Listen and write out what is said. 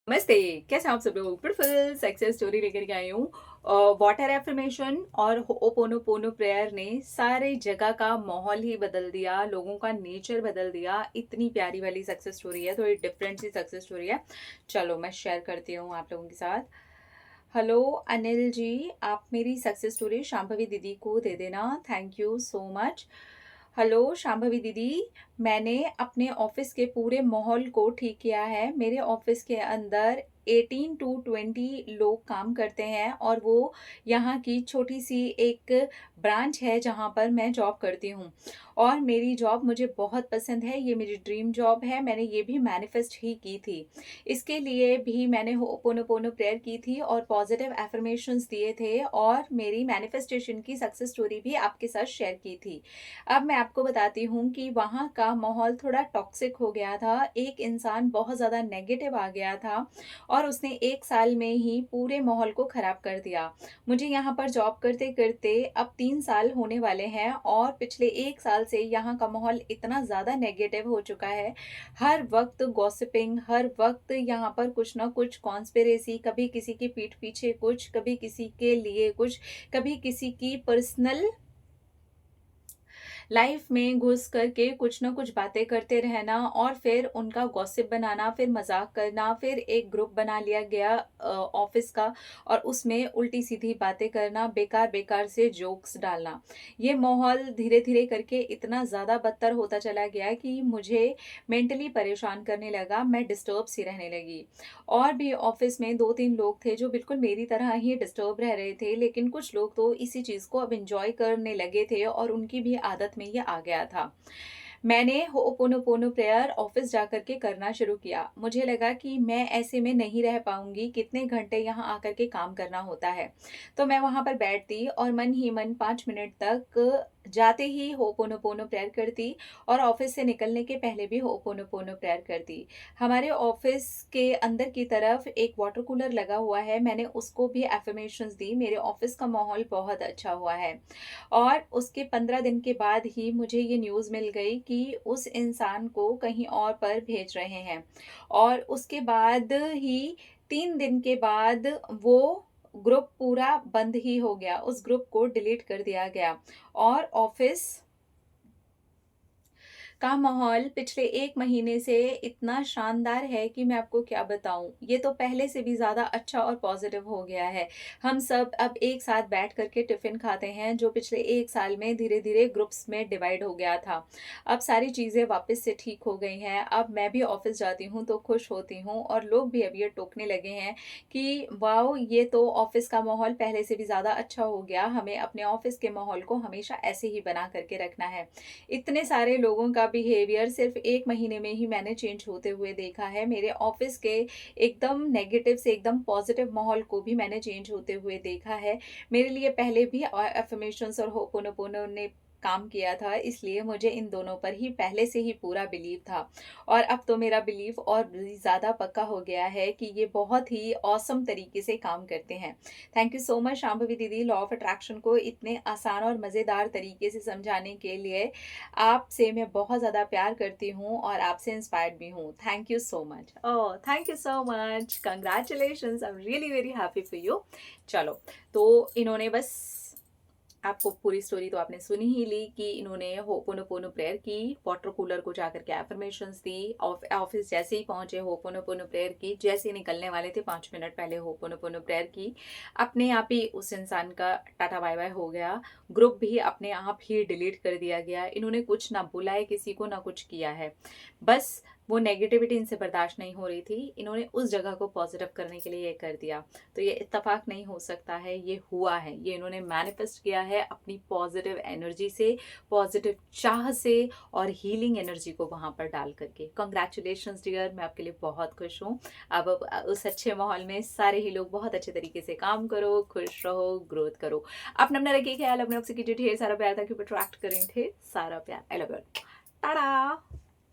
नमस्ते। कैसे हैं आप सब लोग? ब्यूटीफुल सक्सेस स्टोरी लेकर के आई हूँ। वाटर एफर्मेशन और होपोनोपोनो प्रेयर ने सारे जगह का माहौल ही बदल दिया, लोगों का नेचर बदल दिया। इतनी प्यारी वाली सक्सेस स्टोरी है, थोड़ी डिफरेंट सी सक्सेस स्टोरी है। चलो मैं शेयर करती हूँ आप लोगों के साथ। हेलो अनिल जी, आप मेरी सक्सेस स्टोरी शांभवी दीदी को दे देना। Thank you so much. Hello Shambhavi दीदी, मैंने अपने ऑफिस के पूरे माहौल को ठीक किया है। मेरे ऑफिस के अंदर 18 टू 20 लोग काम करते हैं और वो यहाँ की छोटी सी एक ब्रांच है जहाँ पर मैं जॉब करती हूँ। और मेरी जॉब मुझे बहुत पसंद है, ये मेरी ड्रीम जॉब है। मैंने ये भी मैनिफेस्ट ही की थी। इसके लिए भी मैंने होपोनोपोनो प्रेयर की थी और पॉजिटिव एफर्मेशंस दिए थे और मेरी मैनिफेस्टेशन की सक्सेस स्टोरी भी आपके साथ शेयर की थी। अब मैं आपको बताती हूँ कि वहाँ का माहौल थोड़ा टॉक्सिक हो गया था। एक इंसान बहुत ज़्यादा नेगेटिव आ गया था और उसने 1 साल में ही पूरे माहौल को ख़राब कर दिया। मुझे यहाँ पर जॉब करते-करते अब 3 साल होने वाले हैं और पिछले 1 साल से यहाँ का माहौल इतना ज़्यादा नेगेटिव हो चुका है। हर वक़्त गॉसिपिंग, हर वक़्त यहाँ पर कुछ ना कुछ कॉन्स्पिरेसी, कभी किसी की पीठ पीछे कुछ, कभी किसी के लिए कुछ, कभी किसी की पर्सनल लाइफ में घुस करके कुछ ना कुछ बातें करते रहना और फिर उनका गॉसिप बनाना, फिर मजाक करना, फिर एक ग्रुप बना लिया गया ऑफिस का और उसमें उल्टी सीधी बातें करना, बेकार बेकार से जोक्स डालना। ये माहौल धीरे धीरे करके इतना ज़्यादा बदतर होता चला गया कि मुझे मेंटली परेशान करने लगा। मैं डिस्टर्ब सी रहने लगी। और भी ऑफिस में 2-3 लोग थे जो बिल्कुल मेरी तरह ही डिस्टर्ब रह रहे थे, लेकिन कुछ लोग तो इसी चीज़ को अब एंजॉय करने लगे थे और उनकी भी आदत में ये आ गया था। मैंने होपोनोपोनो प्रेयर ऑफिस जाकर के करना शुरू किया। मुझे लगा कि मैं ऐसे में नहीं रह पाऊंगी, कितने घंटे यहाँ आकर के काम करना होता है। तो मैं वहां पर बैठती और मन ही मन 5 मिनट तक जाते ही होपोनोपोनो प्रेयर करती और ऑफिस से निकलने के पहले भी होपोनोपोनो प्रेयर करती। हमारे ऑफिस के अंदर की तरफ एक वाटर कूलर लगा हुआ है, मैंने उसको भी एफर्मेशंस दी। मेरे ऑफिस का माहौल बहुत अच्छा हुआ है। और उसके 15 दिन के बाद ही मुझे ये न्यूज़ मिल गई कि उस इंसान को कहीं और पर भेज रहे हैं। और उसके बाद ही 3 दिन के बाद वो ग्रुप पूरा बंद ही हो गया, उस ग्रुप को डिलीट कर दिया गया। और ऑफिस का माहौल पिछले 1 महीने से इतना शानदार है कि मैं आपको क्या बताऊँ। ये तो पहले से भी ज़्यादा अच्छा और पॉज़िटिव हो गया है। हम सब अब एक साथ बैठ कर के टिफ़िन खाते हैं, जो पिछले 1 साल में धीरे-धीरे ग्रुप्स में डिवाइड हो गया था। अब सारी चीज़ें वापस से ठीक हो गई हैं। अब मैं भी ऑफ़िस जाती हूँ तो खुश होती हूँ और लोग भी अब ये टोकने लगे हैं कि वाओ! ये तो ऑफ़िस का माहौल पहले से भी ज़्यादा अच्छा हो गया। हमें अपने ऑफ़िस के माहौल को हमेशा ऐसे ही बना कर के रखना है। इतने सारे लोगों का बिहेवियर सिर्फ 1 महीने में ही मैंने चेंज होते हुए देखा है। मेरे ऑफिस के एकदम नेगेटिव से एकदम पॉजिटिव माहौल को भी मैंने चेंज होते हुए देखा है। मेरे लिए पहले भी अफ़र्मेशंस और होपोनोपोनो ने काम किया था, इसलिए मुझे इन दोनों पर ही पहले से ही पूरा बिलीव था। और अब तो मेरा बिलीव और भी ज़्यादा पक्का हो गया है कि ये बहुत ही ऑसम तरीके से काम करते हैं। Thank you so much Shambhavi दीदी, लॉ ऑफ अट्रैक्शन को इतने आसान और मज़ेदार तरीके से समझाने के लिए। आपसे मैं बहुत ज़्यादा प्यार करती हूँ और आपसे इंस्पायर्ड भी हूँ। Thank you so much. Oh thank you so much, congratulations, I am really very happy for you. चलो, तो इन्होंने बस आपको पूरी स्टोरी तो आपने सुनी ही ली कि इन्होंने होपोनोपोनो प्रेयर की, वाटर कूलर को जाकर के एफर्मेशंस दी। ऑफिस जैसे ही पहुंचे होपोनोपोनो प्रेयर की, जैसे ही निकलने वाले थे 5 मिनट पहले होपोनोपोनो प्रेयर की। अपने आप ही उस इंसान का टाटा बाय बाय हो गया। ग्रुप भी अपने आप ही डिलीट कर दिया गया। इन्होंने कुछ ना बुलाए किसी को, ना कुछ किया है। बस वो नेगेटिविटी इनसे बर्दाश्त नहीं हो रही थी, इन्होंने उस जगह को पॉजिटिव करने के लिए ये कर दिया। तो ये इत्तेफाक नहीं हो सकता है, ये हुआ है, ये इन्होंने मैनिफेस्ट किया है अपनी पॉजिटिव एनर्जी से, पॉजिटिव चाह से और हीलिंग एनर्जी को वहां पर डाल करके। कॉन्ग्रेचुलेशंस डियर, मैं आपके लिए बहुत खुश हूँ। अब उस अच्छे माहौल में सारे ही लोग बहुत अच्छे तरीके से काम करो, खुश रहो, ग्रोथ करो। अपना अपना रखिए ख्याल, अपने आपसे कीजिए ढेर सारा प्यार ताकि अट्रैक्ट करें ढेर सारा प्यार। I love you. टाटा।